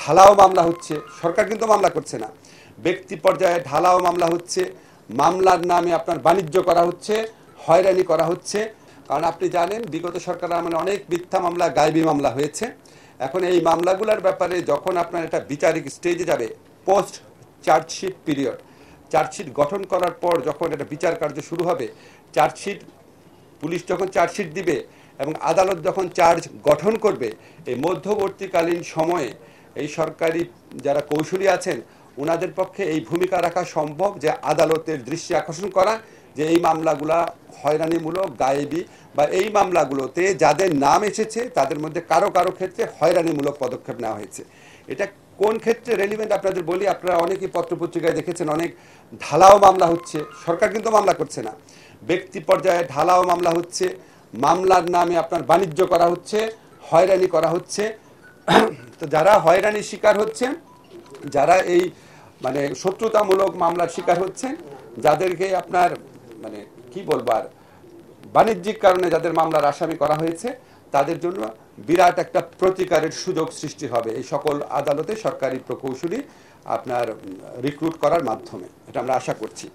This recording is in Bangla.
ঢালাও মামলা হচ্ছে, সরকার কিন্তু মামলা করছে না, ব্যক্তি পর্যায়ে ঢালাও মামলা হচ্ছে, মামলার নামে আপনার বাণিজ্য করা হচ্ছে, হয়রানি করা হচ্ছে। কারণ আপনি জানেন বিগত সরকার আমলে অনেক মিথ্যা মামলা, গায়েবী মামলা হয়েছে। এখন এই মামলাগুলোর ব্যাপারে যখন আপনার একটা বিচারিক স্টেজে যাবে, পোস্ট চার্জশিট পিরিয়ড, চার্জশিট গঠন করার পর যখন একটা বিচার কার্য শুরু হবে, চার্জশিট পুলিশ যখন চার্জশিট দিবে এবং আদালত যখন চার্জ গঠন করবে, এই মধ্যবর্তীকালীন সময়ে এই সরকারি যারা কৌশলী আছেন ওনাদের পক্ষে এই ভূমিকা রাখা সম্ভব যে আদালতের দৃষ্টি আকর্ষণ করা যে এই মামলাগুলা হয়রানিমূলক, গায়েবী বা এই মামলাগুলোতে যাদের নাম এসেছে তাদের মধ্যে কারো কারো ক্ষেত্রে হয়রানিমূলক পদক্ষেপ নেওয়া হয়েছে। এটা কোন ক্ষেত্রে রেলিভেন্ট আপনাদের বলি, আপনারা অনেকেই পত্রপত্রিকায় দেখেছেন অনেক ঢালাও মামলা হচ্ছে, সরকার কিন্তু মামলা করছে না, ব্যক্তি পর্যায়ে ঢালাও মামলা হচ্ছে, মামলার নামে আপনার বাণিজ্য করা হচ্ছে, হয়রানি করা হচ্ছে। তো যারা হয়রানির শিকার হচ্ছেন, যারা এই মানে শত্রুতামূলক মামলার শিকার হচ্ছেন, যাদেরকে আপনার মানে কি বলবো আর বাণিজ্যিক কারণে যাদের মামলার আসামি করা হয়েছে তাদের জন্য বিরাট একটা প্রতিকারের সুযোগ সৃষ্টি হবে এই সকল আদালতে সরকারি প্রকৌশলী আপনার রিক্রুট করার মাধ্যমে, এটা আমরা আশা করছি।